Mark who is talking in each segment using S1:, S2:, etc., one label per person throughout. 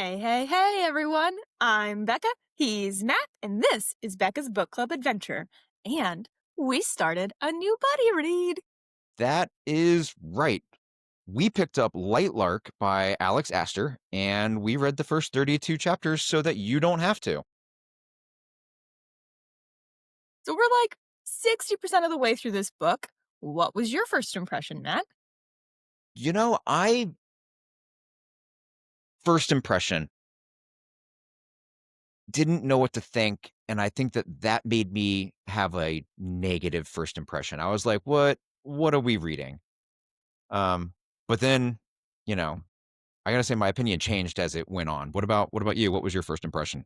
S1: Hey, everyone. I'm Becca. He's Matt, and this is Becca's Book Club Adventure. And we started a new buddy read.
S2: That is right. We picked up Lightlark by Alex Aster, and we read the first 32 chapters so that you don't have to.
S1: So we're like 60% of the way through this book. What was your first impression, Matt?
S2: First impression, didn't know what to think, and I think that made me have a negative first impression. I was like, what are we reading? But then, you know, I gotta say my opinion changed as it went on. What about you? What was your first impression?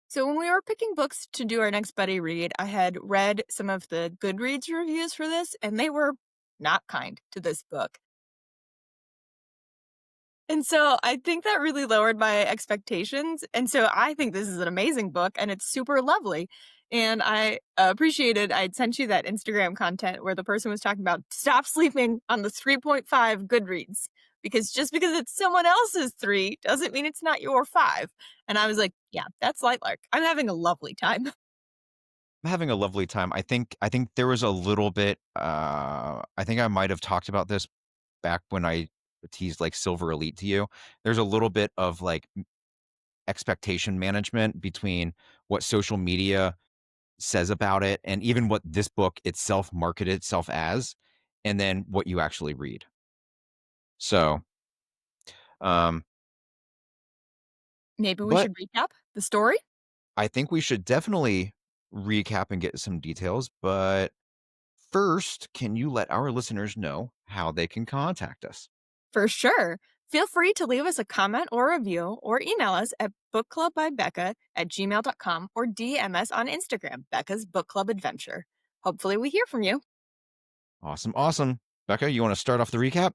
S1: So when we were picking books to do our next buddy read, I had read some of the Goodreads reviews for this, and they were not kind to this book. And so I think that really lowered my expectations. And so I think this is an amazing book and it's super lovely. And I appreciated I'd sent you that Instagram content where the person was talking about stop sleeping on the 3.5 Goodreads because just because it's someone else's 3 doesn't mean it's not your 5. And I was like, yeah, that's Lightlark. I'm having a lovely time.
S2: I'm having a lovely time. I think there was a little bit I think I might have talked about this back when I teased like Silver Elite to you. There's a little bit of like expectation management between what social media says about it and even what this book itself marketed itself as, and then what you actually read. So, um,
S1: Maybe we
S2: but
S1: should recap the story.
S2: I think we should definitely recap and get some details. But first, can you let our listeners know how they can contact us?
S1: For sure. Feel free to leave us a comment or review or email us at bookclubbybecca@gmail.com or DM us on Instagram, Becca's Book Club Adventure. Hopefully, we hear from you.
S2: Awesome, awesome. Becca, you want to start off the recap?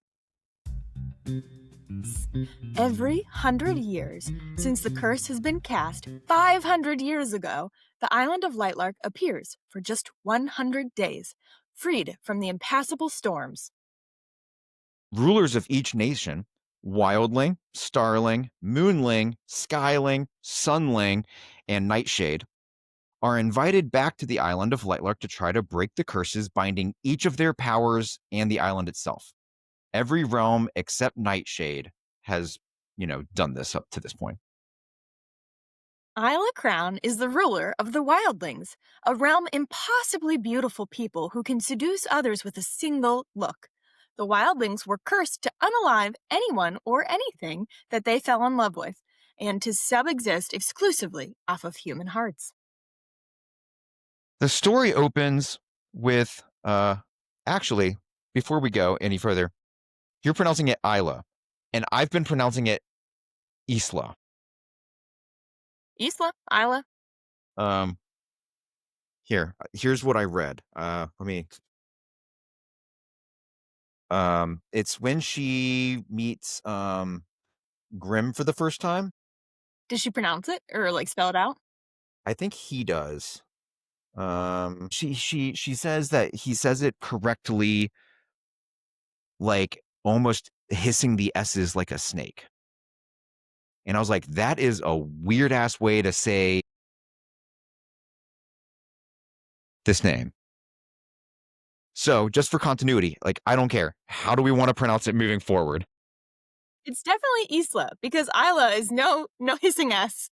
S1: Every 100 years, since the curse has been cast 500 years ago, the island of Lightlark appears for just 100 days, freed from the impassable storms.
S2: Rulers of each nation, Wildling, Starling, Moonling, Skyling, Sunling, and Nightshade, are invited back to the island of Lightlark to try to break the curses binding each of their powers and the island itself. Every realm except Nightshade has, done this up to this point.
S1: Isla Crown is the ruler of the Wildlings, a realm impossibly beautiful people who can seduce others with a single look. The Wildlings were cursed to unalive anyone or anything that they fell in love with, and to subexist exclusively off of human hearts.
S2: The story opens with, actually, before we go any further, you're pronouncing it Isla, and I've been pronouncing it Isla.
S1: Isla.
S2: Um, here's what I read. Let me. It's when she meets Grim for the first time.
S1: Did she pronounce it or like spell it out?
S2: I think he does. She says that he says it correctly, like almost hissing the S's like a snake. And I was like, that is a weird ass way to say this name. So just for continuity, like I don't care. How do we want to pronounce it moving forward?
S1: It's definitely Isla because Isla is no hissing S.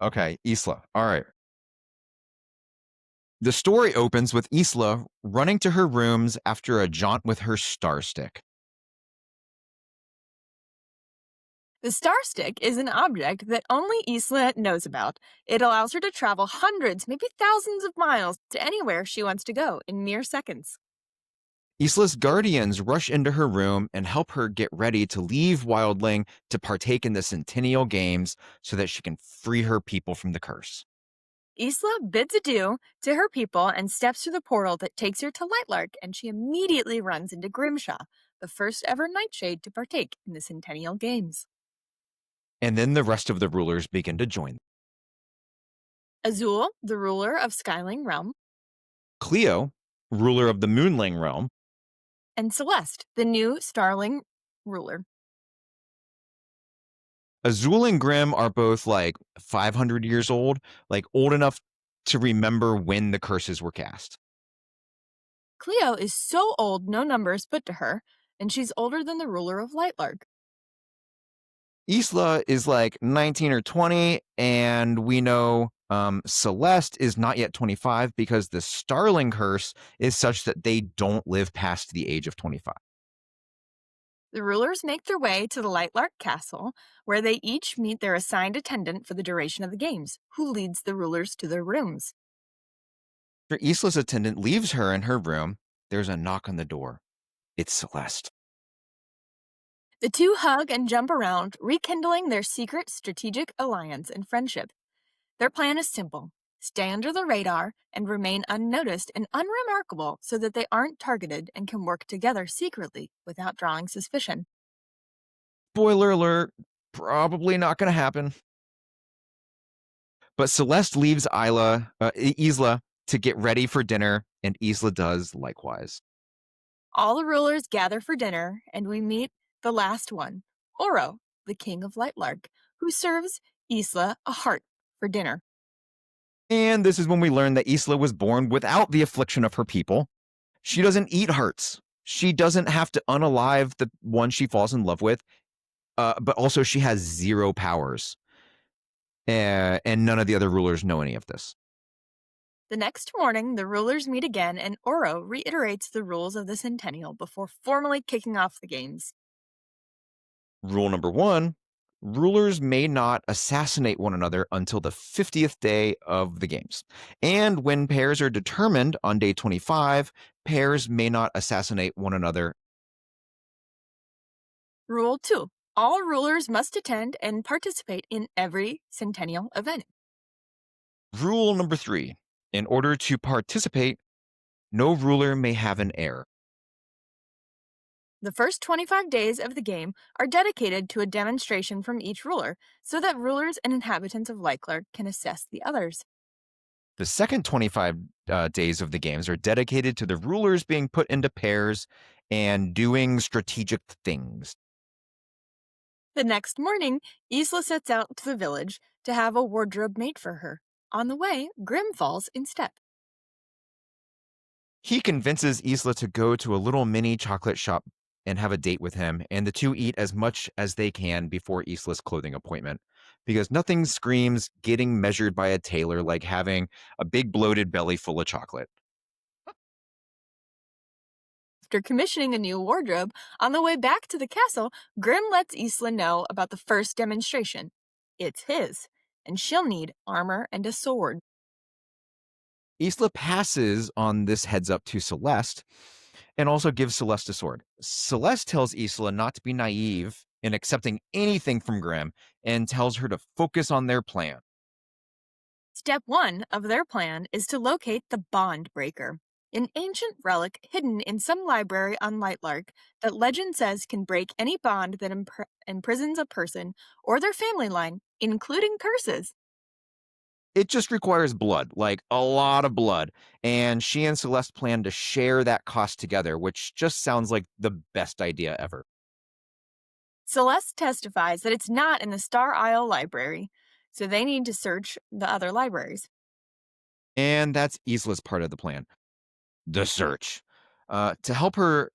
S2: Okay, Isla. All right. The story opens with Isla running to her rooms after a jaunt with her star stick.
S1: The star stick is an object that only Isla knows about. It allows her to travel hundreds, maybe thousands of miles to anywhere she wants to go in mere seconds.
S2: Isla's guardians rush into her room and help her get ready to leave Wildling to partake in the Centennial Games so that she can free her people from the curse.
S1: Isla bids adieu to her people and steps through the portal that takes her to Lightlark, and she immediately runs into Grimshaw, the first ever Nightshade to partake in the Centennial Games.
S2: And then the rest of the rulers begin to join.
S1: Azul, the ruler of Skyling Realm,
S2: Cleo, ruler of the Moonling realm,
S1: and Celeste, the new Starling ruler.
S2: Azul and Grim are both like 500 years old, like old enough to remember when the curses were cast.
S1: Cleo is so old no number is put to her, and she's older than the ruler of Lightlark.
S2: Isla is like 19 or 20, and we know Celeste is not yet 25 because the Starling curse is such that they don't live past the age of 25.
S1: The rulers make their way to the Lightlark Castle, where they each meet their assigned attendant for the duration of the games, who leads the rulers to their rooms.
S2: After Isla's attendant leaves her in her room, there's a knock on the door. It's Celeste.
S1: The two hug and jump around, rekindling their secret strategic alliance and friendship. Their plan is simple: stay under the radar and remain unnoticed and unremarkable so that they aren't targeted and can work together secretly without drawing suspicion.
S2: Spoiler alert, probably not going to happen. But Celeste leaves Isla to get ready for dinner, and Isla does likewise.
S1: All the rulers gather for dinner, and we meet the last one, Oro, the king of Lightlark, who serves Isla a heart for dinner.
S2: And this is when we learn that Isla was born without the affliction of her people. She doesn't eat hearts. She doesn't have to unalive the one she falls in love with, but also she has zero powers. And none of the other rulers know any of this.
S1: The next morning, the rulers meet again, and Oro reiterates the rules of the Centennial before formally kicking off the games.
S2: Rule number one: rulers may not assassinate one another until the 50th day of the games. And when pairs are determined on day 25, pairs may not assassinate one another.
S1: Rule 2: all rulers must attend and participate in every Centennial event.
S2: Rule number three: in order to participate, no ruler may have an heir.
S1: The first 25 days of the game are dedicated to a demonstration from each ruler so that rulers and inhabitants of Lightlark can assess the others.
S2: The second 25 days of the games are dedicated to the rulers being put into pairs and doing strategic things.
S1: The next morning, Isla sets out to the village to have a wardrobe made for her. On the way, Grim falls in step.
S2: He convinces Isla to go to a little mini chocolate shop and have a date with him, and the two eat as much as they can before Isla's clothing appointment. Because nothing screams getting measured by a tailor like having a big bloated belly full of chocolate.
S1: After commissioning a new wardrobe, on the way back to the castle, Grim lets Isla know about the first demonstration. It's his, and she'll need armor and a sword.
S2: Isla passes on this heads up to Celeste and also gives Celeste a sword. Celeste tells Isla not to be naive in accepting anything from Grim and tells her to focus on their plan.
S1: Step 1 of their plan is to locate the Bond Breaker, an ancient relic hidden in some library on Lightlark that legend says can break any bond that imprisons a person or their family line, including curses.
S2: It just requires blood, like a lot of blood, and she and Celeste plan to share that cost together, which just sounds like the best idea ever.
S1: Celeste testifies that it's not in the Star Isle Library, so they need to search the other libraries.
S2: And that's Isla's part of the plan, the search. To help her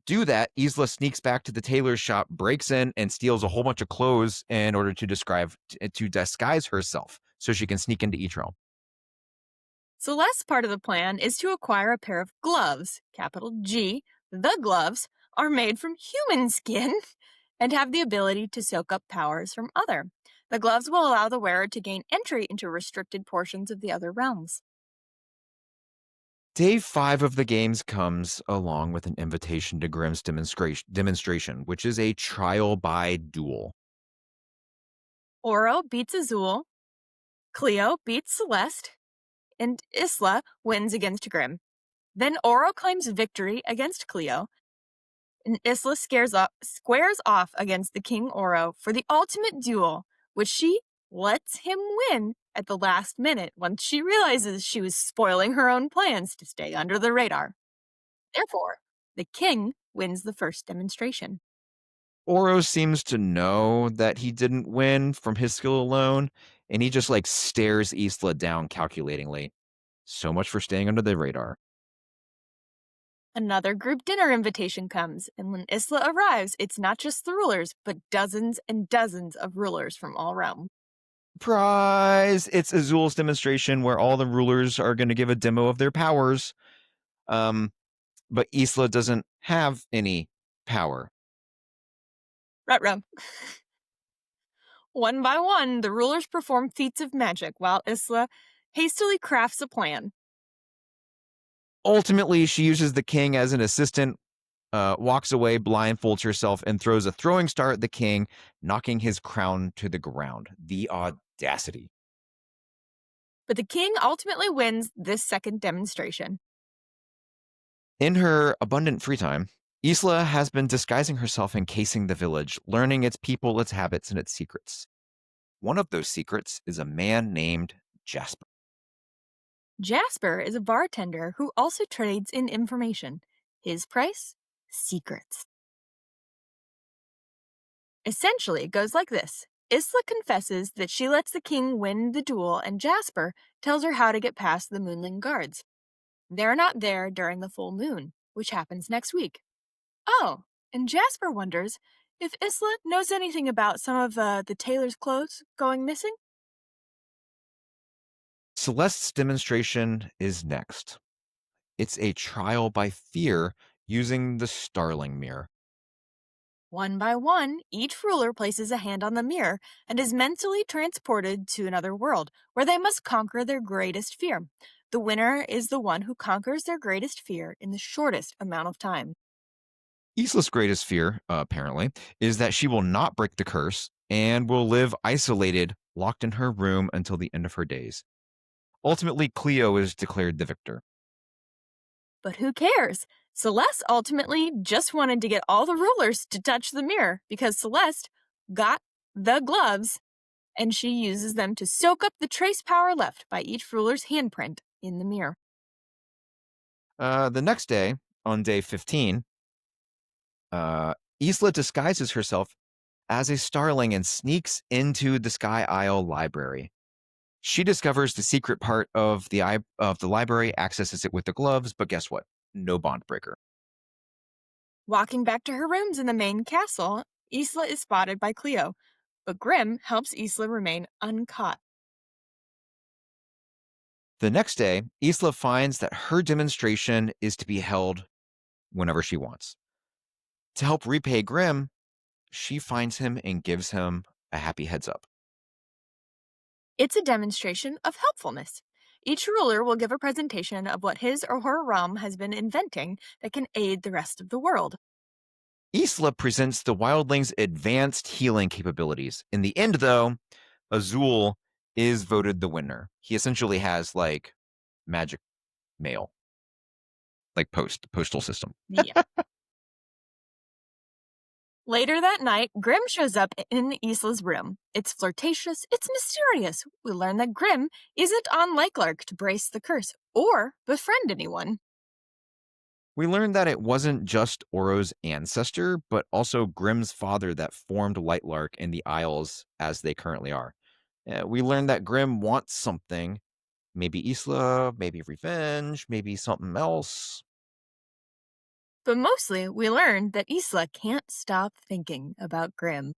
S2: do that, Isla sneaks back to the tailor's shop, breaks in, and steals a whole bunch of clothes in order to disguise herself so she can sneak into each realm.
S1: Celeste's part of the plan is to acquire a pair of gloves, capital G. The gloves are made from human skin and have the ability to soak up powers from other. The gloves will allow the wearer to gain entry into restricted portions of the other realms.
S2: Day 5 of the games comes along with an invitation to Grimm's demonstration, which is a trial by duel.
S1: Oro beats Azul, Cleo beats Celeste, and Isla wins against Grimm. Then Oro claims victory against Cleo, and Isla squares off against the King Oro for the ultimate duel, which she lets him win at the last minute once she realizes she was spoiling her own plans to stay under the radar. Therefore, the king wins the first demonstration.
S2: Oro seems to know that he didn't win from his skill alone, and he just like stares Isla down calculatingly. So much for staying under the radar.
S1: Another group dinner invitation comes, and when Isla arrives, it's not just the rulers, but dozens and dozens of rulers from all realm.
S2: Surprise! It's Azul's demonstration where all the rulers are going to give a demo of their powers. Um, but Isla doesn't have any power.
S1: Rutro. One by one, the rulers perform feats of magic while Isla hastily crafts a plan.
S2: Ultimately, she uses the king as an assistant, walks away, blindfolds herself, and throws a throwing star at the king, knocking his crown to the ground. The audacity.
S1: But the king ultimately wins this second demonstration.
S2: In her abundant free time, Isla has been disguising herself and casing the village, learning its people, its habits, and its secrets. One of those secrets is a man named Jasper.
S1: Jasper is a bartender who also trades in information. His price? Secrets. Essentially, it goes like this. Isla confesses that she lets the king win the duel, and Jasper tells her how to get past the Moonling guards. They're not there during the full moon, which happens next week. Oh, and Jasper wonders if Isla knows anything about some of the tailor's clothes going missing.
S2: Celeste's demonstration is next. It's a trial by fear using the Starling mirror.
S1: One by one, each ruler places a hand on the mirror and is mentally transported to another world where they must conquer their greatest fear. The winner is the one who conquers their greatest fear in the shortest amount of time.
S2: Isla's greatest fear, apparently, is that she will not break the curse and will live isolated, locked in her room until the end of her days. Ultimately, Cleo is declared the victor.
S1: But who cares? Celeste ultimately just wanted to get all the rulers to touch the mirror because Celeste got the gloves and she uses them to soak up the trace power left by each ruler's handprint in the mirror.
S2: The next day, on day 15, Isla disguises herself as a starling and sneaks into the Sky Isle library. She discovers the secret part of the library, accesses it with the gloves, but guess what? No bond breaker.
S1: Walking back to her rooms in the main castle, Isla is spotted by Cleo, but Grim helps Isla remain uncaught.
S2: The next day, Isla finds that her demonstration is to be held whenever she wants. To help repay Grim, she finds him and gives him a happy heads up.
S1: It's a demonstration of helpfulness. Each ruler will give a presentation of what his or her realm has been inventing that can aid the rest of the world.
S2: Isla presents the wildlings' advanced healing capabilities. In the end, though, Azul is voted the winner. He essentially has like magic mail, like postal system.
S1: Yeah. Later that night, Grim shows up in Isla's room. It's flirtatious, it's mysterious. We learn that Grim isn't on Lightlark to brace the curse or befriend anyone.
S2: We learned that it wasn't just Oro's ancestor, but also Grimm's father that formed Lightlark and the Isles as they currently are. We learned that Grimm wants something. Maybe Isla, maybe revenge, maybe something else.
S1: But mostly, we learn that Isla can't stop thinking about Grim.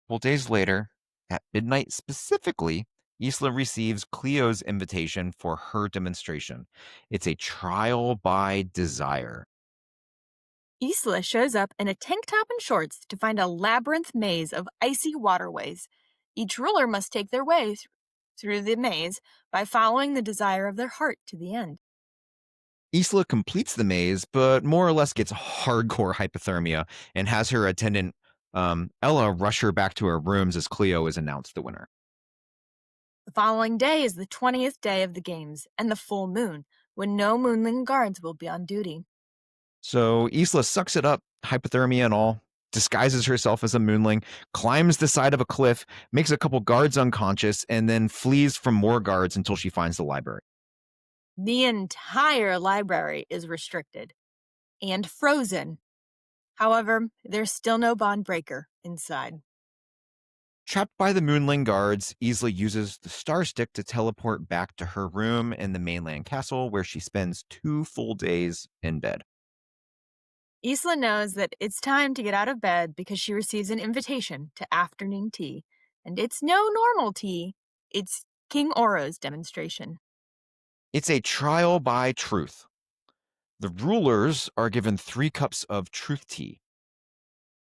S2: Well, days later, at midnight specifically, Isla receives Cleo's invitation for her demonstration. It's a trial by desire.
S1: Isla shows up in a tank top and shorts to find a labyrinth maze of icy waterways. Each ruler must take their way through the maze by following the desire of their heart to the end.
S2: Isla completes the maze, but more or less gets hardcore hypothermia and has her attendant, Ella, rush her back to her rooms as Cleo is announced the winner.
S1: The following day is the 20th day of the games and the full moon, when no Moonling guards will be on duty.
S2: So Isla sucks it up, hypothermia and all, disguises herself as a moonling, climbs the side of a cliff, makes a couple guards unconscious, and then flees from more guards until she finds the library.
S1: The entire library is restricted and frozen. However, there's still no bond breaker inside.
S2: Trapped by the Moonling guards, Isla uses the Star Stick to teleport back to her room in the mainland castle, where she spends 2 full days in bed.
S1: Isla knows that it's time to get out of bed because she receives an invitation to afternoon tea. And it's no normal tea, it's King Oro's demonstration.
S2: It's a trial by truth. The rulers are given 3 cups of truth tea.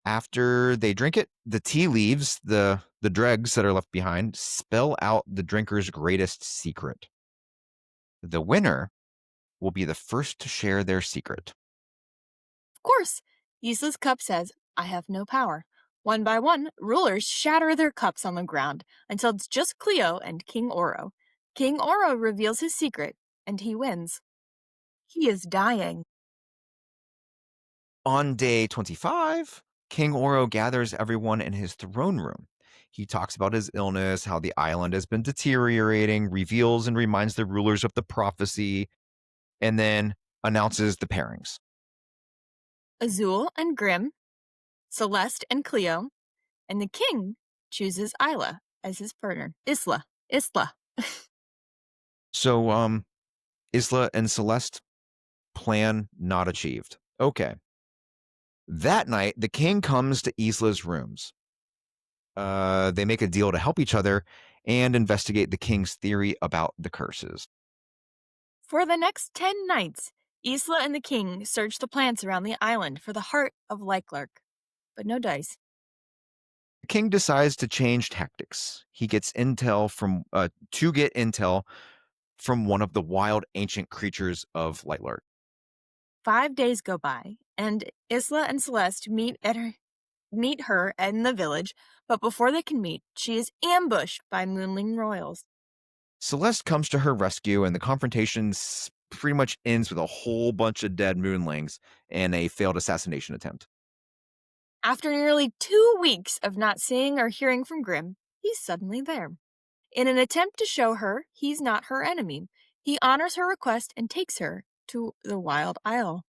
S2: After they drink it, the tea leaves, the dregs that are left behind, spell out the drinker's greatest secret. The winner will be the first to share their secret.
S1: Of course, Isla's cup says, I have no power. One by one, rulers shatter their cups on the ground until it's just Cleo and King Oro. King Oro reveals his secret, and he wins. He is dying.
S2: On day 25, King Oro gathers everyone in his throne room. He talks about his illness, how the island has been deteriorating, reveals and reminds the rulers of the prophecy, and then announces the pairings.
S1: Azul and Grim, Celeste and Cleo, and the king chooses Isla as his partner. Isla.
S2: So, Isla and Celeste, plan not achieved. Okay. That night, the king comes to Isla's rooms. They make a deal to help each other and investigate the king's theory about the curses.
S1: For the next 10 nights, Isla and the king search the plants around the island for the heart of Lightlark, but no dice.
S2: The king decides to change tactics. He gets intel to get intel from one of the wild ancient creatures of Lightlark.
S1: 5 days go by, and Isla and Celeste meet her in the village, but before they can meet, she is ambushed by Moonling royals.
S2: Celeste comes to her rescue, and the confrontation pretty much ends with a whole bunch of dead Moonlings and a failed assassination attempt.
S1: After nearly 2 weeks of not seeing or hearing from Grim, he's suddenly there. In an attempt to show her he's not her enemy, he honors her request and takes her to the Wild Isle.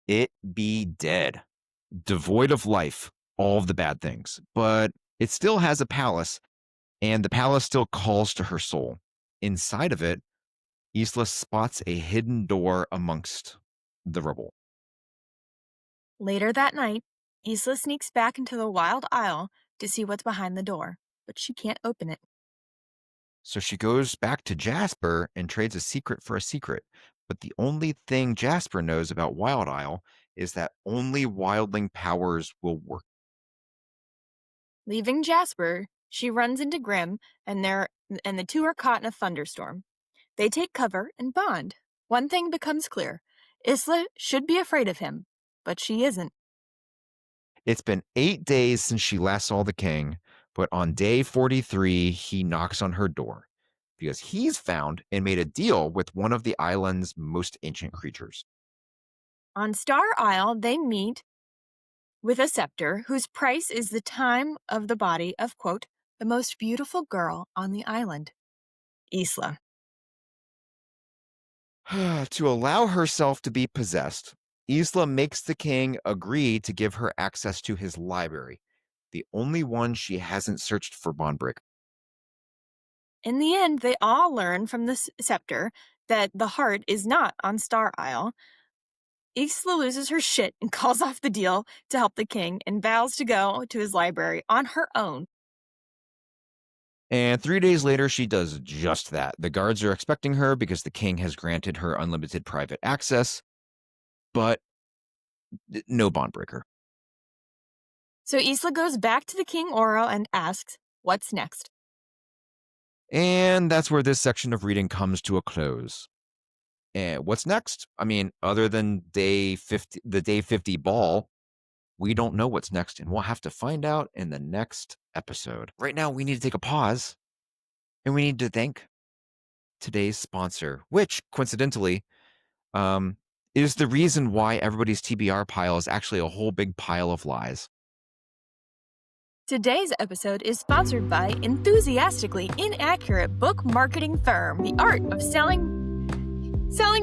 S2: It be dead, devoid of life, all of the bad things, but it still has a palace, and the palace still calls to her soul. Inside of it, Isla spots a hidden door amongst the rubble.
S1: Later that night, Isla sneaks back into the Wild Isle to see what's behind the door, but she can't open it.
S2: So she goes back to Jasper and trades a secret for a secret. But the only thing Jasper knows about Wild Isle is that only wildling powers will work.
S1: Leaving Jasper, she runs into Grim, and the two are caught in a thunderstorm. They take cover and bond. One thing becomes clear. Isla should be afraid of him, but she isn't.
S2: It's been 8 days since she last saw the king, but on day 43, he knocks on her door because he's found and made a deal with one of the island's most ancient creatures.
S1: On Star Isle, they meet with a scepter whose price is the time of the body of, quote, the most beautiful girl on the island, Isla.
S2: To allow herself to be possessed, Isla makes the king agree to give her access to his library, the only one she hasn't searched for Bondbrick.
S1: In the end, they all learn from the scepter that the heart is not on Star Isle. Isla loses her shit and calls off the deal to help the king and vows to go to his library on her own.
S2: And 3 days later, she does just that. The guards are expecting her because the king has granted her unlimited private access, but no Bondbreaker.
S1: So Isla goes back to the King Oro and asks, what's next?
S2: And that's where this section of reading comes to a close. And what's next? I mean, other than the day 50 ball, we don't know what's next, and we'll have to find out in the next episode. Right now, we need to take a pause, and we need to thank today's sponsor, which, coincidentally, is the reason why everybody's TBR pile is actually a whole big pile of lies.
S1: Today's episode is sponsored by enthusiastically inaccurate book marketing firm, the art of selling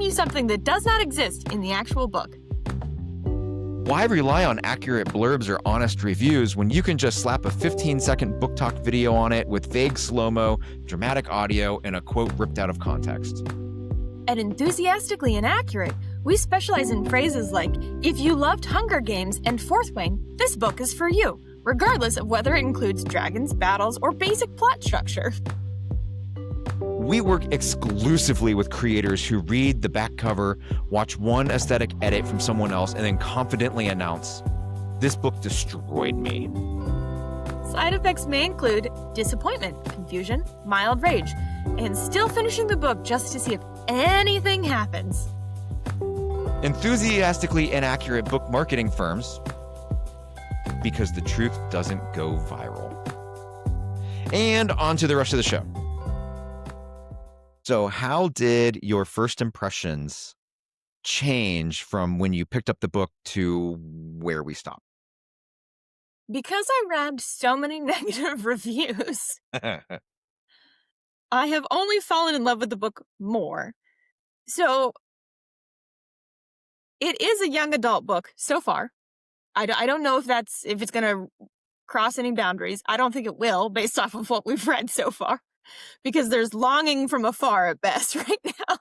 S1: you something that does not exist in the actual book.
S2: Why rely on accurate blurbs or honest reviews when you can just slap a 15-second book talk video on it with vague slow-mo, dramatic audio, and a quote ripped out of context?
S1: At Enthusiastically Inaccurate, we specialize in phrases like, if you loved Hunger Games and Fourth Wing, this book is for you, regardless of whether it includes dragons, battles, or basic plot structure.
S2: We work exclusively with creators who read the back cover, watch one aesthetic edit from someone else, and then confidently announce, "This book destroyed me."
S1: Side effects may include disappointment, confusion, mild rage, and still finishing the book just to see if anything happens.
S2: Enthusiastically inaccurate book marketing firms, because the truth doesn't go viral. And on to the rest of the show. So, how did your first impressions change from when you picked up the book to where we stopped?
S1: Because I read so many negative reviews, I have only fallen in love with the book more. So, it is a young adult book so far. I don't know if it's going to cross any boundaries. I don't think it will, based off of what we've read so far, because there's longing from afar at best right now.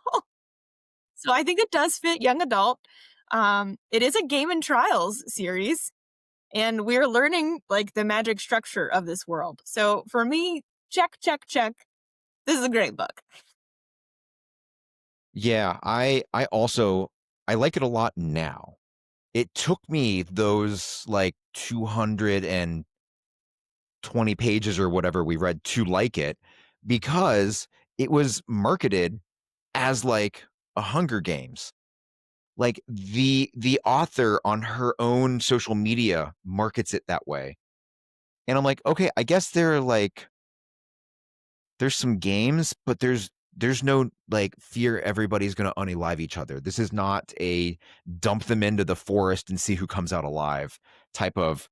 S1: So I think it does fit young adult. It is a game and trials series, and we're learning like the magic structure of this world. So for me, check, check, check. This is a great book.
S2: Yeah, I also I like it a lot now. It took me those like 220 pages or whatever we read to like it because it was marketed as like a Hunger Games. Like the author on her own social media markets it that way. And I'm like, okay, I guess there's some games, but there's no like fear everybody's going to unalive each other. This is not a dump them into the forest and see who comes out alive type of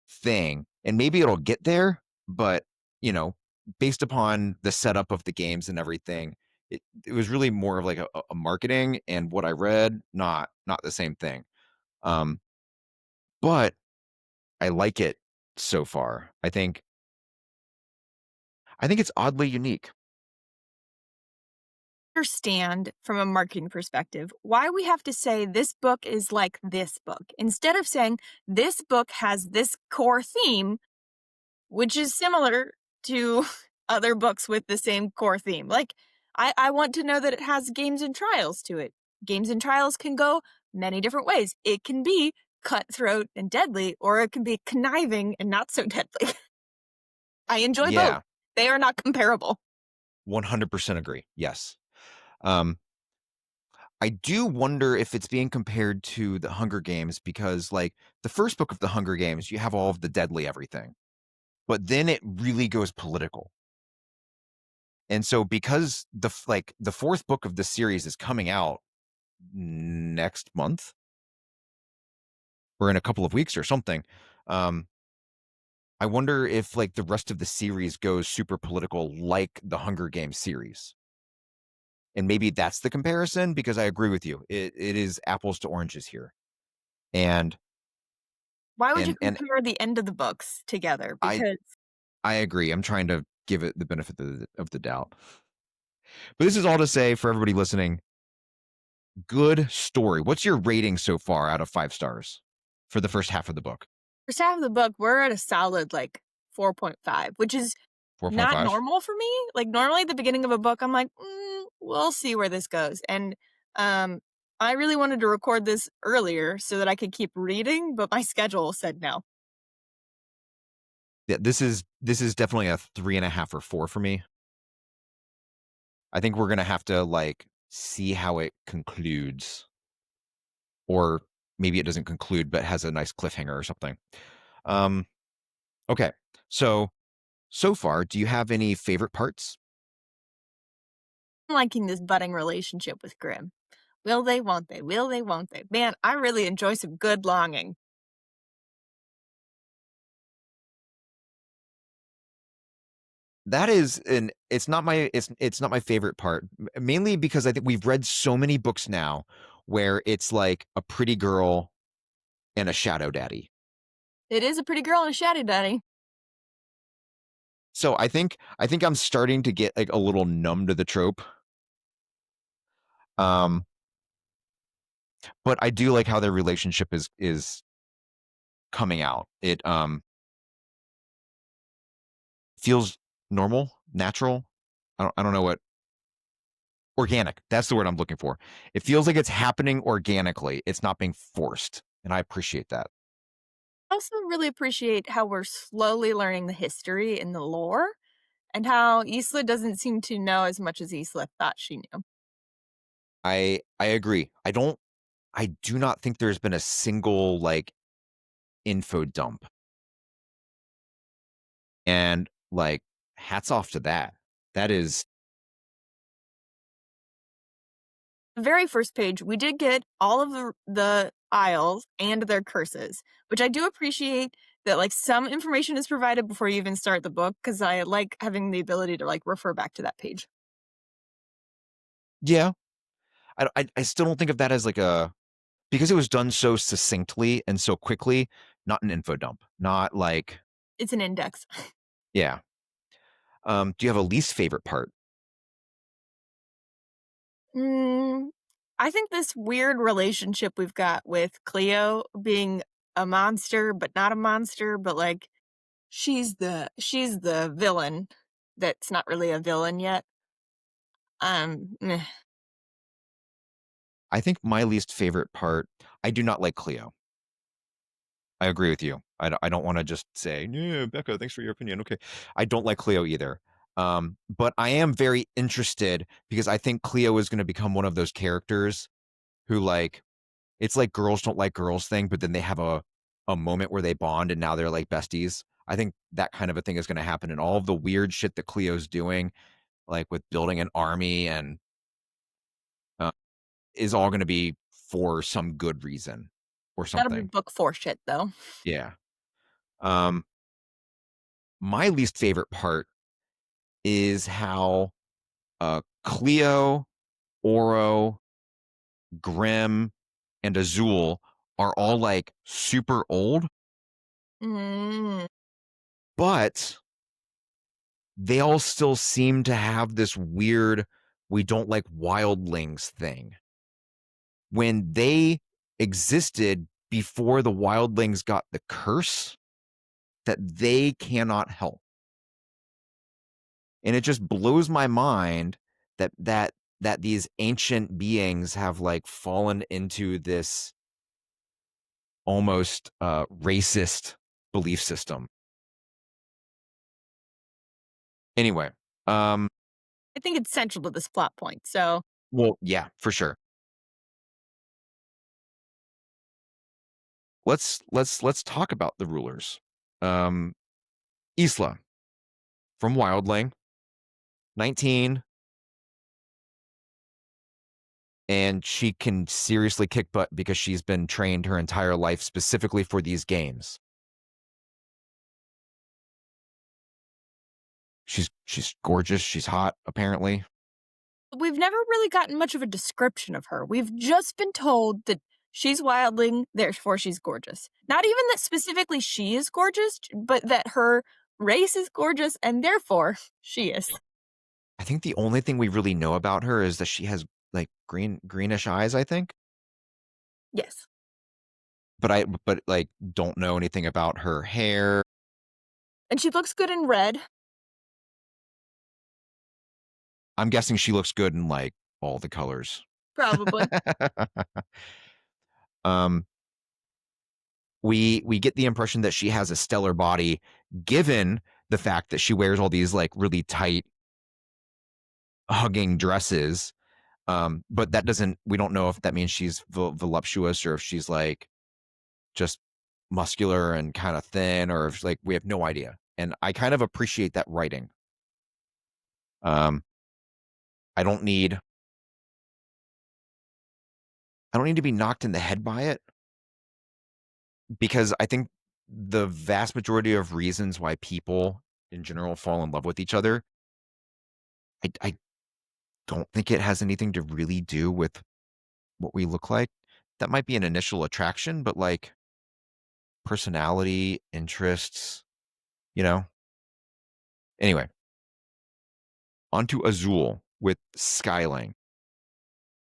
S2: thing. And maybe it'll get there, but you know, based upon the setup of the games and everything, it was really more of like a marketing, and what I read, not the same thing. Um, but I like it so far. I think it's oddly unique.
S1: Understand from a marketing perspective why we have to say this book is like this book instead of saying this book has this core theme, which is similar to other books with the same core theme. Like, I want to know that it has games and trials to it. Games and trials can go many different ways. It can be cutthroat and deadly, or it can be conniving and not so deadly. I enjoy both.
S2: Yeah,
S1: They are not comparable.
S2: 100% agree. Yes. Um, I do wonder if it's being compared to the Hunger Games because, like, the first book of the Hunger Games, you have all of the deadly everything, but then it really goes political. And so, because the fourth book of the series is coming out next month or in a couple of weeks or something, um, I wonder if like the rest of the series goes super political like the Hunger Games series. And maybe that's the comparison because I agree with you. It is apples to oranges here. And
S1: Why would you
S2: and
S1: compare the end of the books together?
S2: I
S1: Because
S2: I agree. I'm trying to give it the benefit of the doubt. But this is all to say for everybody listening, good story. What's your rating so far out of 5 stars for the first half of the book?
S1: first half of the book, we're at a solid like 4.5, which is not
S2: 4.5?
S1: normal for me. Like normally at the beginning of a book, I'm like, we'll see where this goes. And um, I really wanted to record this earlier so that I could keep reading, but my schedule said no.
S2: Yeah, this is definitely a 3.5 or 4 for me. I think we're gonna have to like see how it concludes, or maybe it doesn't conclude but has a nice cliffhanger or something. Um, okay. So far, do you have any favorite parts?
S1: I'm liking this budding relationship with Grimm. Will they, won't they? Will they, won't they? Man, I really enjoy some good longing.
S2: That is an it's not my favorite part, mainly because I think we've read so many books now where it's like a pretty girl and a shadow daddy.
S1: It is a pretty girl and a shadow daddy.
S2: So I think I'm starting to get like a little numb to the trope. Um, but I do like how their relationship is coming out. It feels normal, natural. I don't know what organic. That's the word I'm looking for. It feels like it's happening organically. It's not being forced, and I appreciate that.
S1: I also really appreciate how we're slowly learning the history and the lore, and how Isla doesn't seem to know as much as Isla thought she knew.
S2: I agree. I do not think there's been a single like info dump, and like hats off to that. That is
S1: The very first page, we did get all of the isles and their curses, which I do appreciate that like some information is provided before you even start the book because I like having the ability to like refer back to that page.
S2: yeah. I still don't think of that as like a because it was done so succinctly and so quickly. Not an info dump. Not like
S1: It's an index.
S2: yeah. Do you have a least favorite part?
S1: Mm, I think this weird relationship we've got with Cleo being a monster, but not a monster, but like she's the villain that's not really a villain yet. Meh.
S2: I think my least favorite part. I do not like Cleo. I agree with you. I don't want to just say, yeah, Becca, thanks for your opinion. Okay. I don't like Cleo either. But I am very interested because I think Cleo is going to become one of those characters who like it's like girls don't like girls thing, but then they have a moment where they bond and now they're like besties. I think that kind of a thing is going to happen and all of the weird shit that Cleo's doing, like with building an army and uh, is all going to be for some good reason or
S1: That'll be
S2: something.
S1: book 4 shit though.
S2: Yeah. Um, my least favorite part is how Cleo, Oro, Grim, and Azul are all like super old,
S1: Mm.
S2: but they all still seem to have this weird we don't like wildlings thing. When they existed before the wildlings got the curse that they cannot help. And it just blows my mind that these ancient beings have like fallen into this almost racist belief system. Anyway, um,
S1: I think it's central to this plot point, so
S2: well, yeah, for sure. Let's talk about the rulers. Um, Isla from Wildling, 19, and she can seriously kick butt because she's been trained her entire life specifically for these games. She's gorgeous. She's hot, apparently.
S1: we've never really gotten much of a description of her. We've just been told that she's wildling, therefore she's gorgeous. Not even that specifically she is gorgeous, but that her race is gorgeous and therefore she is.
S2: I think the only thing we really know about her is that she has like greenish eyes, I think.
S1: Yes.
S2: But like don't know anything about her hair.
S1: And she looks good in red,
S2: I'm guessing she looks good in like all the colors.
S1: probably.
S2: um we get the impression that she has a stellar body given the fact that she wears all these like really tight hugging dresses. But that doesn't we don't know if that means she's voluptuous or if she's like just muscular and kind of thin or if like we have no idea. And I kind of appreciate that writing. Um I don't need I don't need to be knocked in the head by it because I think the vast majority of reasons why people in general fall in love with each other, I don't think it has anything to really do with what we look like. That might be an initial attraction, but like personality, interests, you know? Anyway, onto Azul with Skyling.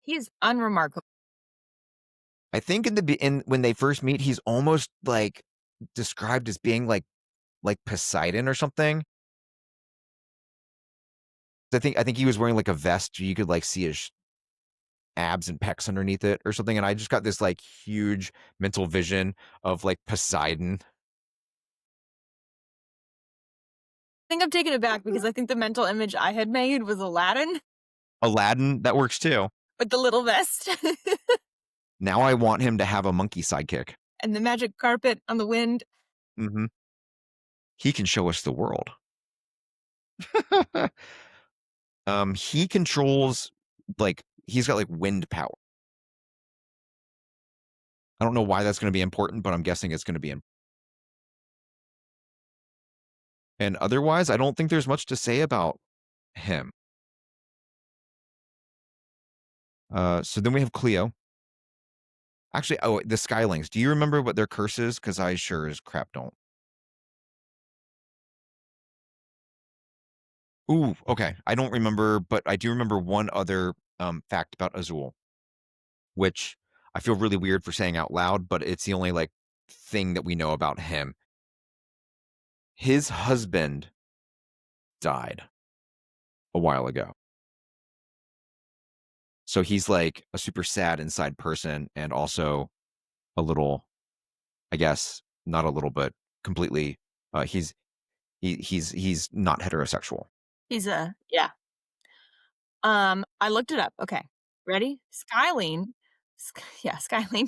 S1: He is unremarkable.
S2: I think in when they first meet, he's almost like described as being like Poseidon or something. I think he was wearing like a vest. You could like see his abs and pecs underneath it or something. And I just got this like huge mental vision of like Poseidon.
S1: I think I'm taking it back because I think the mental image I had made was Aladdin
S2: Aladdin, that works too.
S1: with the little vest
S2: Now I want him to have a monkey sidekick.
S1: and the magic carpet on the wind.
S2: Hmm. He can show us the world. He controls like he's got like wind power. I don't know why that's going to be important, but I'm guessing it's going to be. And otherwise, I don't think there's much to say about him. So then we have Cleo. Actually, oh, the Skylings. Do you remember what their curse is? Because I sure as crap don't. Ooh, okay. I don't remember, but I do remember one other fact about Azul, which I feel really weird for saying out loud, but it's the only like thing that we know about him. His husband died a while ago. So he's like a super sad inside person and also a little, I guess, not a little, but completely he's not heterosexual.
S1: He's a yeah. I looked it up. Okay. Ready? Yeah, Skyline.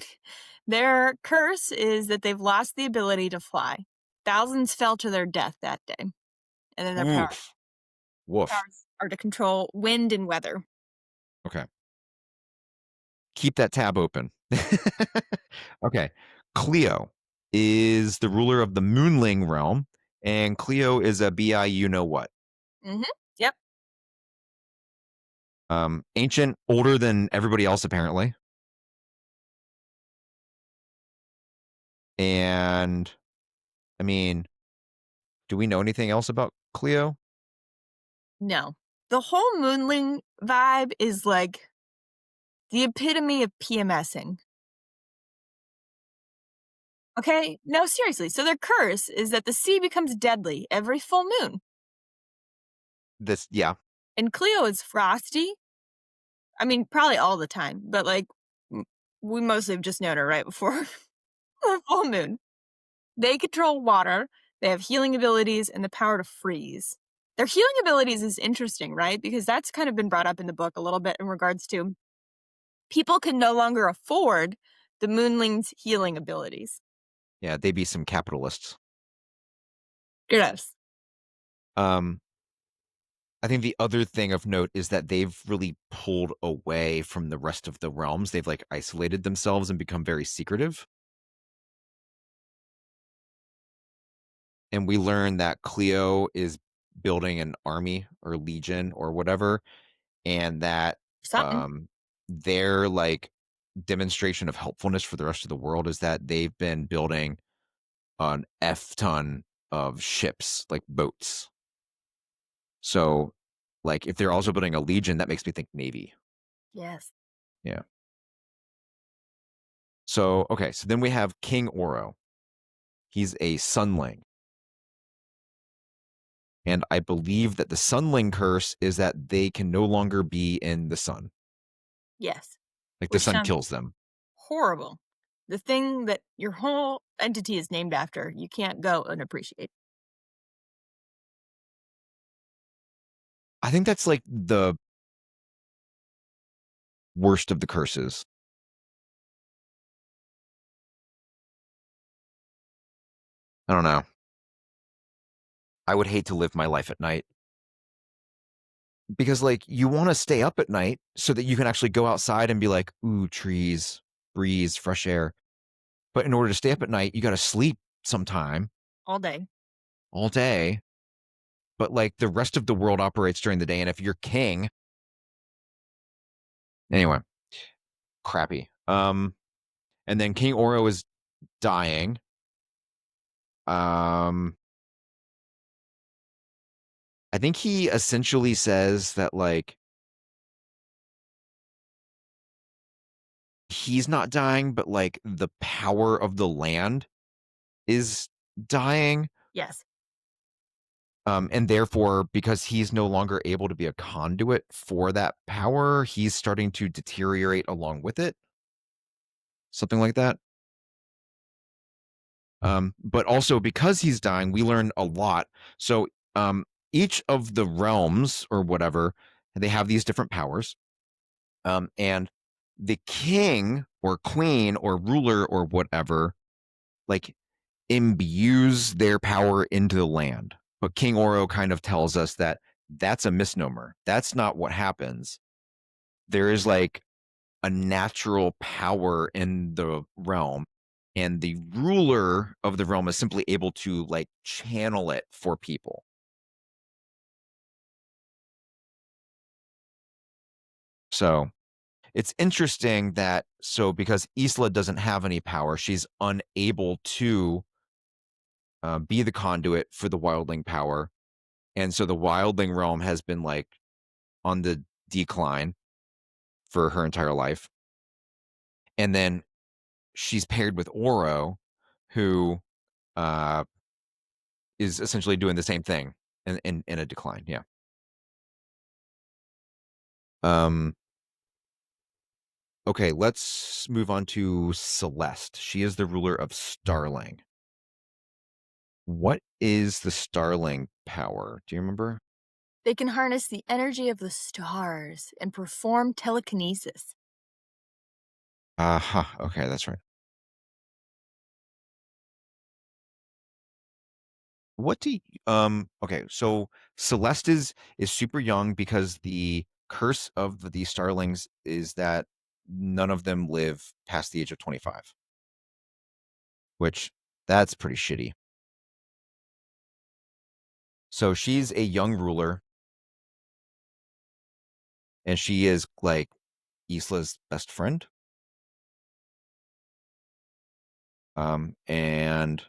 S1: Their curse is that they've lost the ability to fly. Thousands fell to their death that day. And then their
S2: Oof. Woof.
S1: powers are to control wind and weather.
S2: Okay. Keep that tab open. Okay. Cleo is the ruler of the Moonling realm, and Cleo is a BI you know what.
S1: Mhm. Yep.
S2: Ancient, older than everybody else apparently. And I mean, do we know anything else about Cleo?
S1: No. The whole Moonling vibe is like the epitome of PMSing. Okay? No, seriously. So their curse is that the sea becomes deadly every full moon.
S2: This yeah.
S1: And Cleo is frosty. I mean, probably all the time, but like m- we mostly have just known her right before a full moon. They control water, they have healing abilities, and the power to freeze. Their healing abilities is interesting, right? Because that's kind of been brought up in the book a little bit in regards to people can no longer afford the Moonling's healing abilities.
S2: Yeah, they be some capitalists.
S1: Gross.
S2: Um I think the other thing of note is that they've really pulled away from the rest of the realms. They've like isolated themselves and become very secretive. And we learn that Cleo is building an army or legion or whatever, and that
S1: Something.
S2: um their like demonstration of helpfulness for the rest of the world is that they've been building an F ton of ships, like boats. So like if they're also building a legion, that makes me think Navy.
S1: Yes.
S2: Yeah. So okay, so then we have King Oro. He's a sunling. And I believe that the sunling curse is that they can no longer be in the sun.
S1: Yes.
S2: Like the
S1: Which
S2: sun
S1: sounds
S2: kills them.
S1: horrible. The thing that your whole entity is named after, you can't go and appreciate.
S2: I think that's like the worst of the curses. I don't know. I would hate to live my life at night because like you want to stay up at night so that you can actually go outside and be like, ooh, trees, breeze, fresh air. But in order to stay up at night, you got to sleep sometime
S1: All day.
S2: all day. But like the rest of the world operates during the day. And if you're king, anyway, crappy. And then King Oro is dying. Um, I think he essentially says that like he's not dying, but like the power of the land is dying.
S1: Yes.
S2: And therefore, because he's no longer able to be a conduit for that power, he's starting to deteriorate along with it. Something like that. But also because he's dying, we learn a lot. So each of the realms or whatever, they have these different powers. And the king or queen or ruler or whatever, like imbues their power into the land. But King Oro kind of tells us that that's a misnomer. That's not what happens. There is like a natural power in the realm, and the ruler of the realm is simply able to like channel it for people. So it's interesting that so because Isla doesn't have any power, she's unable to be the conduit for the wildling power, and so the wildling realm has been like on the decline for her entire life. And then she's paired with Oro, who uh, is essentially doing the same thing in a decline. Yeah. Um, okay, let's move on to Celeste. She is the ruler of Starling. What is the Starling power? Do you remember?
S1: They can harness the energy of the stars and perform telekinesis.
S2: Okay, that's right. What do you, okay, so Celeste is super young because the curse of the Starlings is that none of them live past the age of 25, which that's pretty shitty. So she's a young ruler and she is like Isla's best friend. And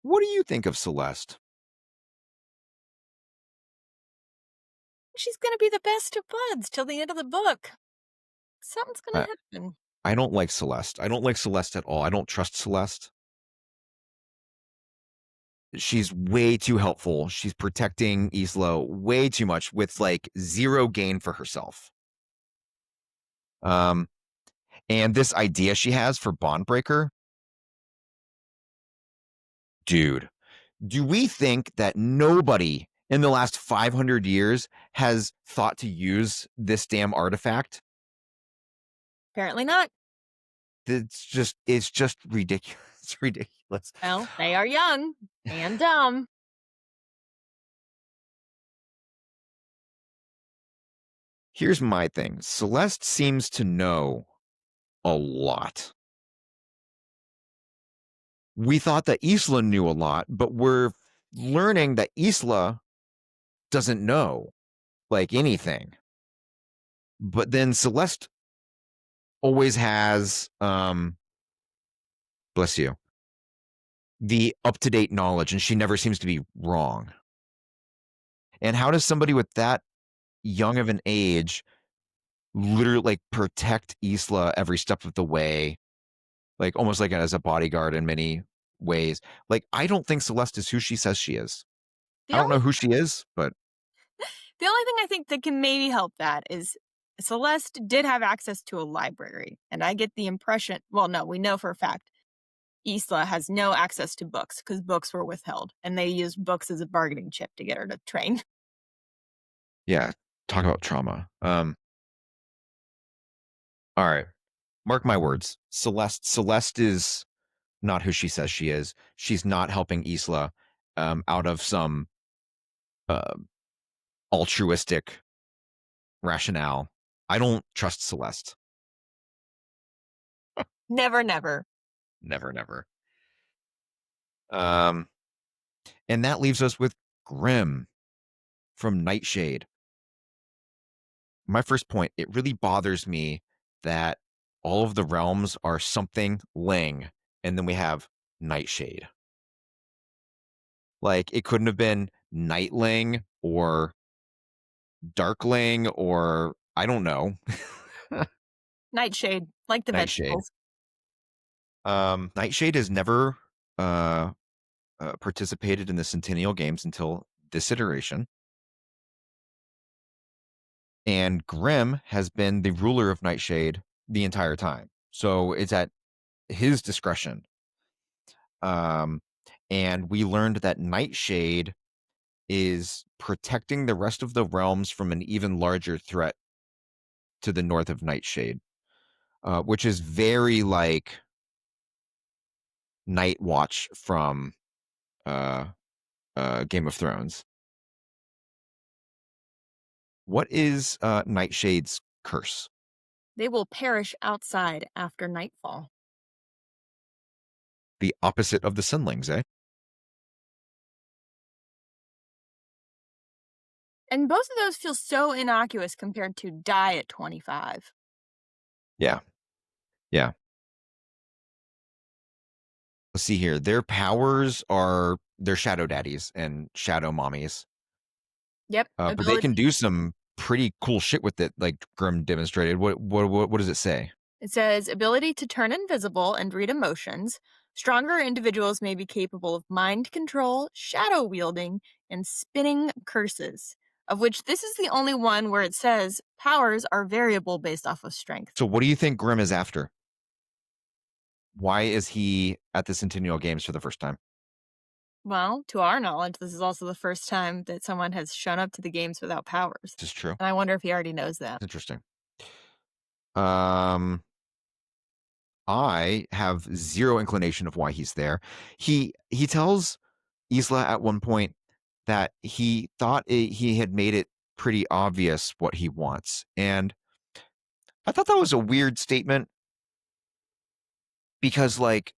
S2: what do you think of Celeste?
S1: She's gonna be the best of buds till the end of the book. Something's gonna
S2: I,
S1: happen.
S2: I don't like Celeste. I don't like Celeste at all. I don't trust Celeste. She's way too helpful. She's protecting Isla way too much with like zero gain for herself. Um, and this idea she has for Bondbreaker, dude, do we think that nobody in the last 500 years has thought to use this damn artifact?
S1: Apparently not.
S2: It's just ridiculous. It's ridiculous.
S1: Well, they are young and dumb.
S2: Here's my thing. Celeste seems to know a lot. We thought that Isla knew a lot, but we're learning that Isla doesn't know like anything. But then Celeste always has bless you, the up-to-date knowledge and she never seems to be wrong. And how does somebody with that young of an age literally like protect Isla every step of the way, like almost like as a bodyguard in many ways? Like I don't think Celeste is who she says she is. I
S1: The
S2: don't
S1: only
S2: know who she is, but
S1: the only thing I think that can maybe help that is Celeste did have access to a library, and I get the impression, well, no, we know for a fact Isla has no access to books because books were withheld, and they used books as a bargaining chip to get her to train.
S2: yeah, talk about trauma. All right. Mark my words. Celeste is not who she says she is. She's not helping Isla out of some uh, altruistic rationale. I don't trust Celeste.
S1: Never, never.
S2: Never, never. Um, and that leaves us with Grim from Nightshade. My first point, it really bothers me that all of the realms are something Ling, and then we have Nightshade. Like, it couldn't have been Nightling or Darkling or I don't know.
S1: Nightshade, like the
S2: Nightshade.
S1: vegetables.
S2: Nightshade has never, uh, participated in the Centennial Games until this iteration, and Grimm has been the ruler of Nightshade the entire time. So, it's at his discretion. Um, and we learned that Nightshade is protecting the rest of the realms from an even larger threat to the north of Nightshade, which is very like Night Watch from uh, Game of Thrones. What is Nightshade's curse?
S1: They will perish outside after nightfall.
S2: The opposite of the Sinlings, eh?
S1: And both of those feel so innocuous compared to die at 25.
S2: Yeah, yeah. Let's see here. Their powers are their shadow daddies and shadow mommies,
S1: Yep,
S2: but they can
S1: ability.
S2: do some pretty cool shit with it, like Grim demonstrated. What does it say?
S1: It says ability to turn invisible and read emotions. Stronger individuals may be capable of mind control, shadow wielding, and spinning curses, of which this is the only one where it says powers are variable based off of strength.
S2: So, what do you think Grim is after? Why is he at the Centennial Games for the first time?
S1: Well, to our knowledge, this is also the first time that someone has shown up to the games without powers.
S2: This is true.
S1: And I wonder if he already knows that.
S2: Interesting. Um, I have zero inclination of why he's there. He tells Isla at one point that he thought he had made it pretty obvious what he wants, and I thought that was a weird statement because, like,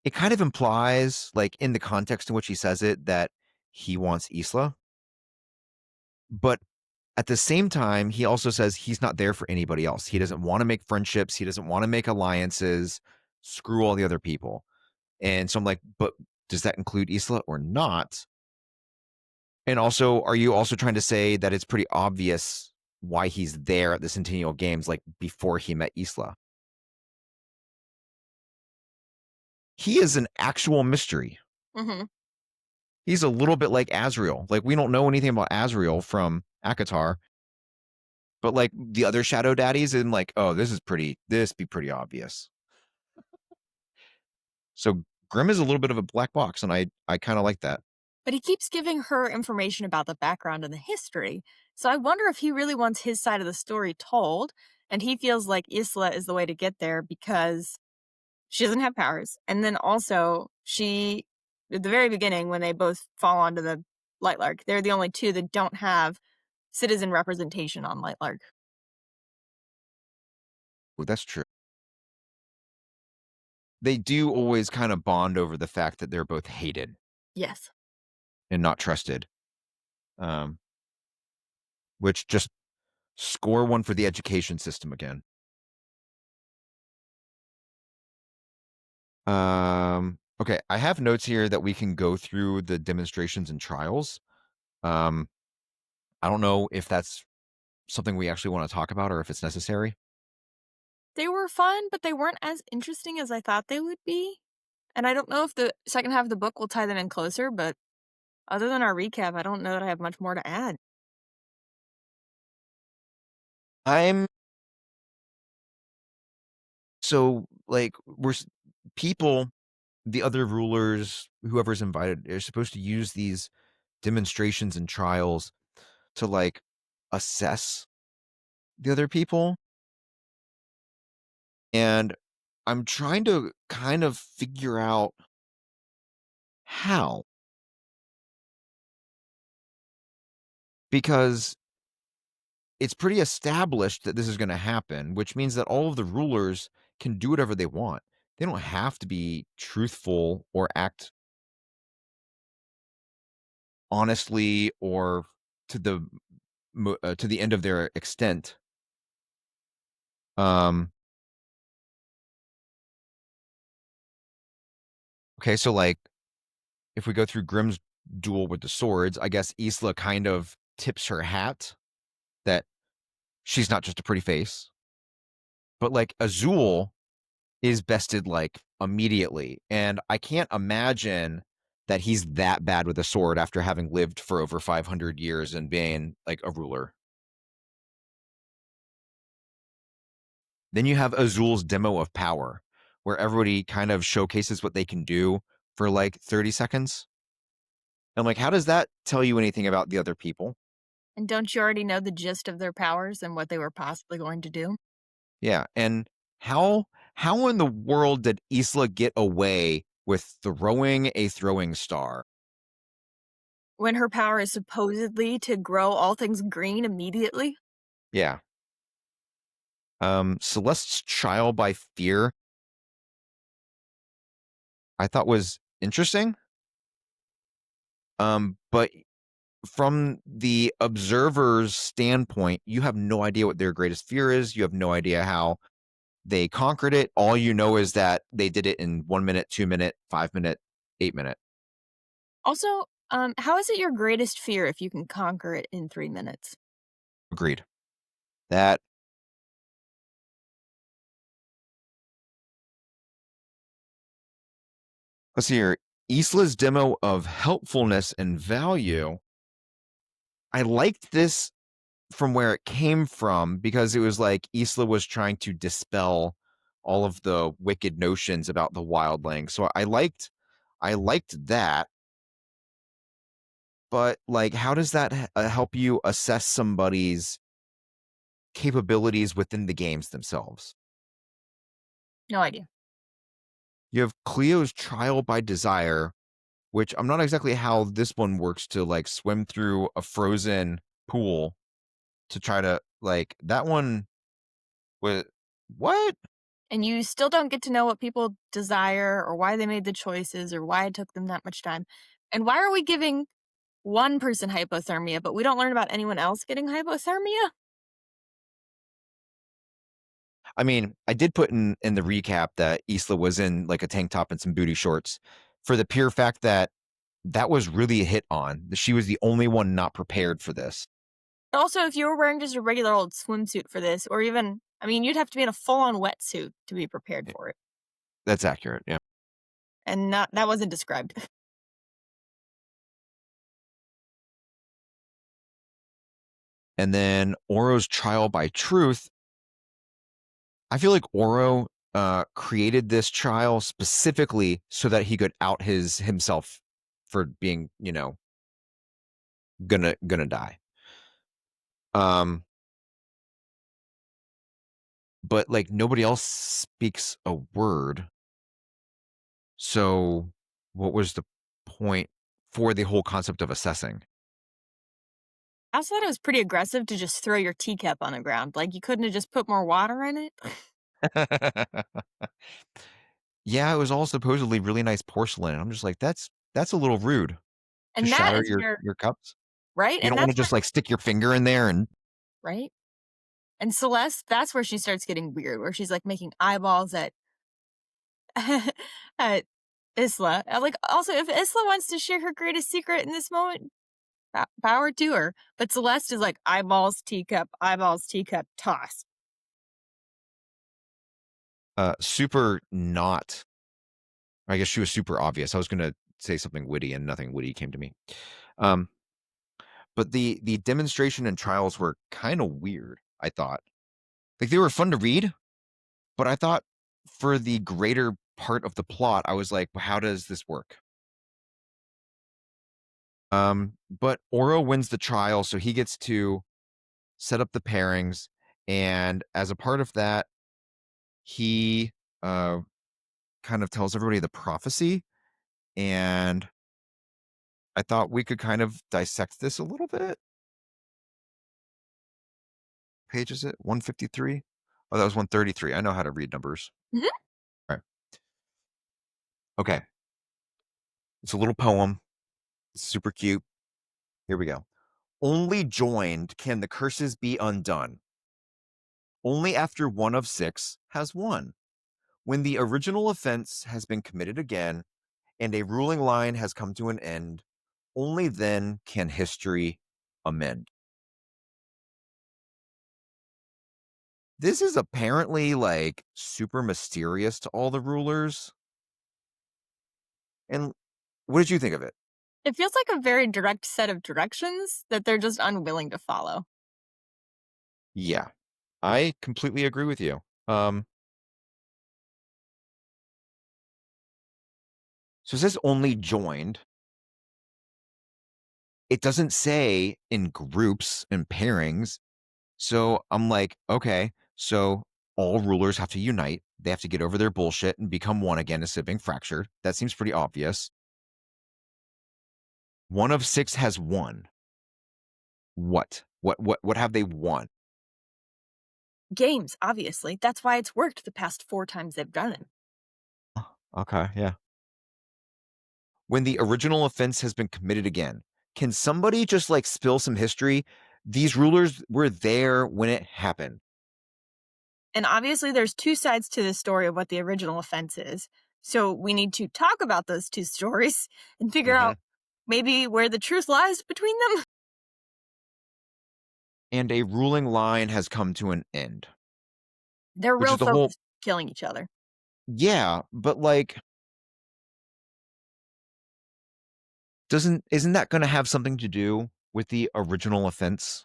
S2: it kind of implies, like, in the context in which he says it, that he wants Isla, but at the same time, he also says he's not there for anybody else. He doesn't want to make friendships. He doesn't want to make alliances. Screw all the other people. And so I'm like, but does that include Isla or not? And also, are you also trying to say that it's pretty obvious why he's there at the Centennial Games, like before he met Isla? He is an actual mystery.
S1: Hmm.
S2: He's a little bit like Azrael. Like, we don't know anything about Azrael from Akatar, but like the other Shadow Daddies, and like, oh, this be pretty obvious. So Grim is a little bit of a black box, and I kind of like that.
S1: But he keeps giving her information about the background and the history. So I wonder if he really wants his side of the story told. And he feels like Isla is the way to get there because she doesn't have powers. And then also, at the very beginning, when they both fall onto the Lightlark, they're the only two that don't have citizen representation on Lightlark.
S2: Well, that's true. They do always kind of bond over the fact that they're both hated
S1: Yes.
S2: and not trusted. Um, which just score one for the education system again. Okay, I have notes here that we can go through the demonstrations and trials. Um, I don't know if that's something we actually want to talk about or if it's necessary.
S1: They were fun, but they weren't as interesting as I thought they would be. And I don't know if the second half of the book will tie them in closer, but other than our recap, I don't know that I have much more to add.
S2: I'm so like people, the other rulers, whoever's invited, are supposed to use these demonstrations and trials to like assess the other people. And I'm trying to kind of figure out how, because it's pretty established that this is going to happen, which means that all of the rulers can do whatever they want. They don't have to be truthful or act honestly or to the to the end of their extent. Um, Okay, so like if we go through Grimm's duel with the swords, I guess Isla kind of tips her hat that she's not just a pretty face, but like Azul is bested like immediately. And I can't imagine that he's that bad with a sword after having lived for over 500 years and being like a ruler. Then you have Azul's demo of power, where everybody kind of showcases what they can do for like 30 seconds. I'm like, how does that tell you anything about the other people?
S1: And don't you already know the gist of their powers and what they were possibly going to do?
S2: Yeah. And how how in the world did Isla get away with throwing a throwing star?
S1: When her power is supposedly to grow all things green immediately?
S2: Yeah. Celeste's trial by fear, I thought was interesting. But from the observer's standpoint, you have no idea what their greatest fear is. You have no idea how they conquered it. All you know is that they did it in 1 minute, 2 minute, 5 minute, 8 minute.
S1: Also, how is it your greatest fear if you can conquer it in 3 minutes?
S2: Agreed. That let's see here. Isla's demo of helpfulness and value. I liked this from where it came from because it was like Isla was trying to dispel all of the wicked notions about the wildling. So I liked that, but like how does that help you assess somebody's capabilities within the games themselves?
S1: No idea.
S2: You have Cleo's trial by desire, which I'm not exactly how this one works to like swim through a frozen pool to try to like that one was what?
S1: And you still don't get to know what people desire or why they made the choices or why it took them that much time. And why are we giving one person hypothermia, but we don't learn about anyone else getting hypothermia?
S2: I mean, I did put in the recap that Isla was in like a tank top and some booty shorts for the pure fact that that was really a hit on. She was the only one not prepared for this.
S1: Also, if you were wearing just a regular old swimsuit for this, or even, I mean, you'd have to be in a full on wetsuit to be prepared
S2: Eh,
S1: for it.
S2: That's accurate. Yeah.
S1: And not, that wasn't described.
S2: And then Oro's trial by truth. I feel like Oro created this trial specifically so that he could out his himself for being, gonna die. Um, but like nobody else speaks a word. So what was the point for the whole concept of assessing?
S1: I also thought it was pretty aggressive to just throw your teacup on the ground. Like, you couldn't have just put more water in it?
S2: Yeah, it was all supposedly really nice porcelain. I'm just like, that's a little rude to
S1: And that
S2: shatter
S1: is
S2: your
S1: where,
S2: your cups.
S1: right?
S2: You
S1: And
S2: don't want to
S1: that's where,
S2: just like stick your finger in there and
S1: right? And Celeste, that's where she starts getting weird, where she's like making eyeballs at at Isla. Like, also, if Isla wants to share her greatest secret in this moment, power to her. But Celeste is like eyeballs, teacup, toss.
S2: super not. I guess she was super obvious. I was gonna say something witty and nothing witty came to me. Um, but the demonstration and trials were kind of weird, I thought. Like they were fun to read, but I thought for the greater part of the plot, I was like, well, how does this work? But Oro wins the trial, so he gets to set up the pairings, and as a part of that, he uh kind of tells everybody the prophecy, and I thought we could kind of dissect this a little bit. Page is it? 153? Oh, that was 133. I know how to read numbers.
S1: Mhm.
S2: All right. Okay. It's a little poem. It's super cute. Here we go. Only joined can the curses be undone. Only after one of six has won. When the original offense has been committed again, and a ruling line has come to an end. Only then can history amend. This is apparently like super mysterious to all the rulers. And what did you think of it?
S1: It feels like a very direct set of directions that they're just unwilling to follow.
S2: Yeah, I completely agree with you. Um, so it says only joined. It doesn't say in groups and pairings. So I'm like, okay, so all rulers have to unite. They have to get over their bullshit and become one again instead of being fractured. That seems pretty obvious. One of six has won. What? What have they won?
S1: Games, obviously. That's why it's worked the past 4 times they've done it.
S2: Okay, yeah. When the original offense has been committed again, can somebody just like spill some history? These rulers were there when it happened.
S1: And obviously, there's 2 sides to the story of what the original offense is. So we need to talk about those 2 stories and figure
S2: Mhm.
S1: out maybe where the truth lies between them.
S2: And a ruling line has come to an end,
S1: They're
S2: which
S1: real
S2: is the whole,
S1: focused killing each other.
S2: yeah, but like, doesn't isn't that going to have something to do with the original offense?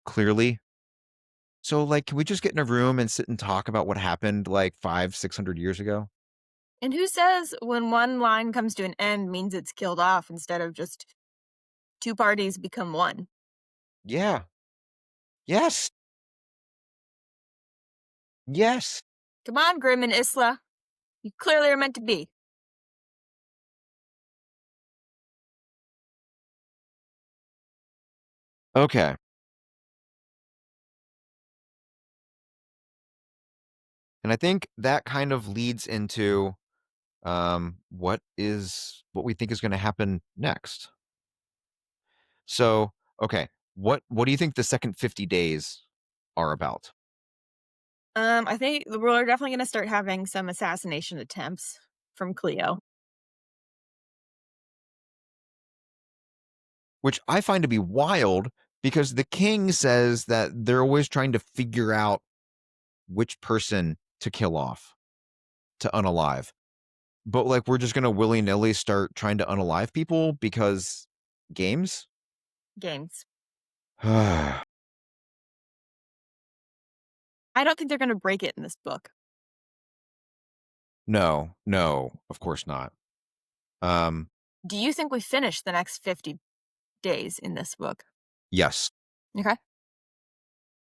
S2: Clearly. So, like, can we just get in a room and sit and talk about what happened like 500, 600 years ago?
S1: And who says when one line comes to an end means it's killed off instead of just 2 parties become one?
S2: Yeah. Yes. Yes.
S1: Come on, Grim and Isla. You clearly are meant to be.
S2: Okay. And I think that kind of leads into what we think is going to happen next. So, okay, what do you think the second 50 days are about?
S1: I think we're definitely gonna start having some assassination attempts from Cleo.
S2: Which I find to be wild because the king says that they're always trying to figure out which person to kill off, to unalive. But like we're just going to willy-nilly start trying to unalive people because games?
S1: Games.
S2: No,
S1: I don't think they're gonna break it in this book.
S2: no, of course not. Um
S1: Do you think we finish the next 50 days in this book?
S2: yes.
S1: Okay.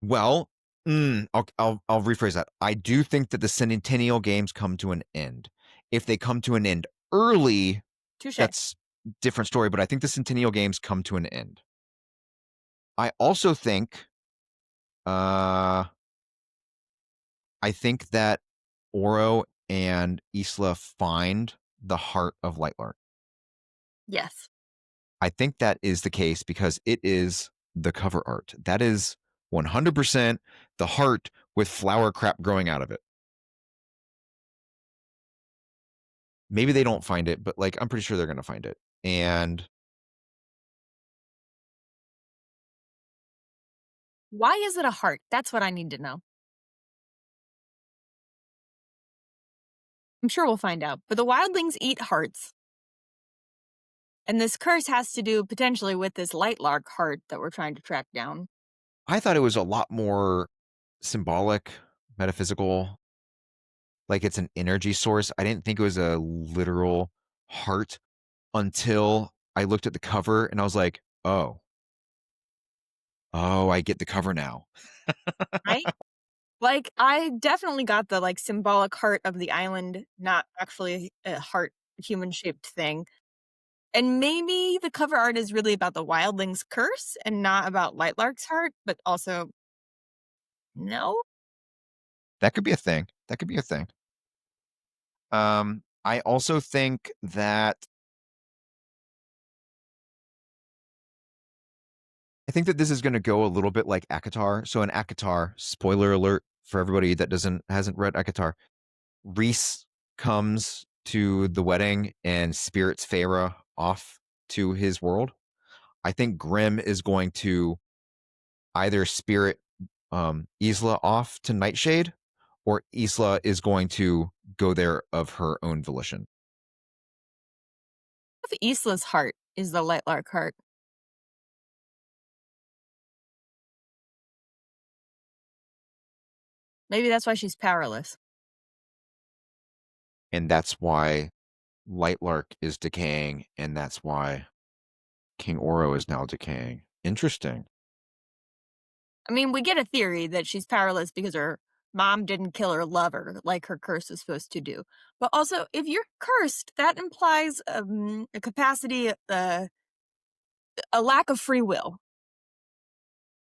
S2: Well, I'll rephrase that. I do think that the Centennial Games come to an end. If they come to an end early,
S1: Touche.
S2: that's different story, but I think the Centennial Games come to an end. I also think uh I think that Oro and Isla find the heart of Lightlark.
S1: Yes.
S2: I think that is the case because it is the cover art. That is 100% the heart with flower crap growing out of it. Maybe they don't find it, but like I'm pretty sure they're going to find it. And
S1: Why is it a heart? That's what I need to know. I'm sure we'll find out. But the wildlings eat hearts. And this curse has to do potentially with this Lightlark heart that we're trying to track down.
S2: I thought it was a lot more symbolic, metaphysical, like it's an energy source. I didn't think it was a literal heart until I looked at the cover and I was like, oh, I get the cover now.
S1: Right? Like, I definitely got the like symbolic heart of the island, not actually a heart human shaped thing. And maybe the cover art is really about the wildling's curse and not about Lightlark's heart, but also no.
S2: That could be a thing. That could be a thing. I also think that this is going to go a little bit like Akatar. So in Akatar, spoiler alert for everybody that doesn't hasn't read Akatar, Reese comes to the wedding and spirits Feyre off to his world. I think Grimm is going to either spirit Isla off to Nightshade, or Isla is going to go there of her own volition.
S1: If Isla's heart is the Lightlark heart, maybe that's why she's powerless.
S2: And that's why Lightlark is decaying, and that's why King Oro is now decaying. Interesting.
S1: I mean, we get a theory that she's powerless because her mom didn't kill her lover like her curse is supposed to do. But also, if you're cursed, that implies a capacity, a lack of free will.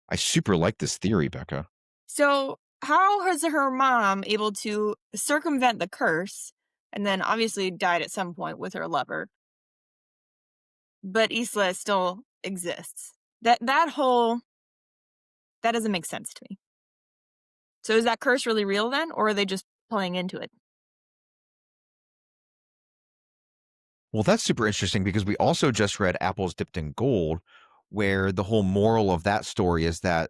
S2: I super like this theory, Becca.
S1: So, how is her mom able to circumvent the curse and then obviously died at some point with her lover, but Isla still exists? That doesn't make sense to me. So is that curse really real then, or are they just playing into it?
S2: Well, that's super interesting because we also just read Apples Dipped in Gold, where the whole moral of that story is that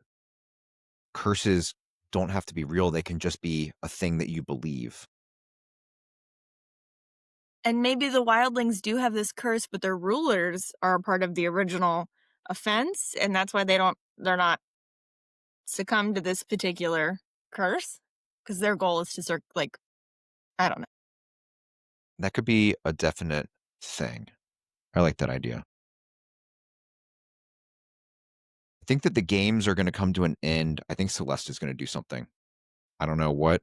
S2: curses don't have to be real. They can just be a thing that you believe.
S1: And maybe the wildlings do have this curse, but their rulers are part of the original offense, and that's why they're not succumb to this particular curse because their goal is to like, I don't know.
S2: That could be a definite thing. I like that idea. I think that the games are going to come to an end. I think Celeste is going to do something. I don't know what,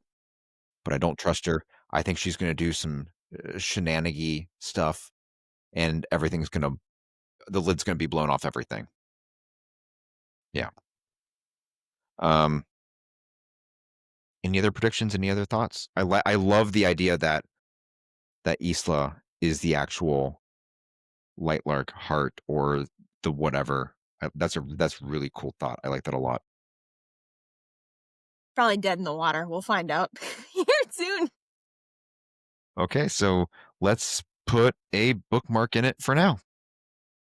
S2: but I don't trust her. I think she's going to do some shenanigy stuff, and the lid's going to be blown off everything. Yeah. Um, any other predictions? Any other thoughts? I love the idea that Isla is the actual Lightlark heart or the whatever. That's really cool thought. I like that a lot.
S1: Probably dead in the water. We'll find out here soon.
S2: Okay, so let's put a bookmark in it for now.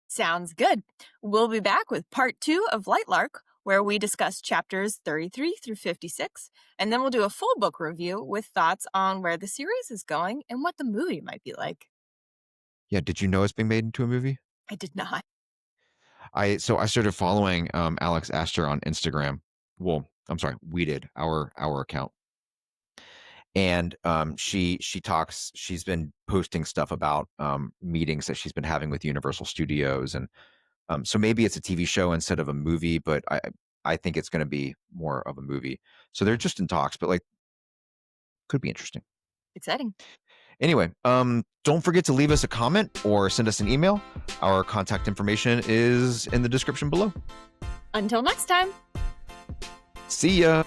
S1: Sounds good. We'll be back with part 2 of Lightlark, where we discuss chapters 33 through 56, and then we'll do a full book review with thoughts on where the series is going and what the movie might be like.
S2: Yeah, did you know it's being made into a movie?
S1: I did not.
S2: I started following Alex Aster on Instagram. Well, I'm sorry, we did our account, and she talks. She's been posting stuff about meetings that she's been having with Universal Studios, and so maybe it's a TV show instead of a movie, but I think it's going to be more of a movie. So they're just in talks, but like could be interesting.
S1: Exciting.
S2: Anyway, don't forget to leave us a comment or send us an email. Our contact information is in the description below.
S1: Until next time.
S2: See ya.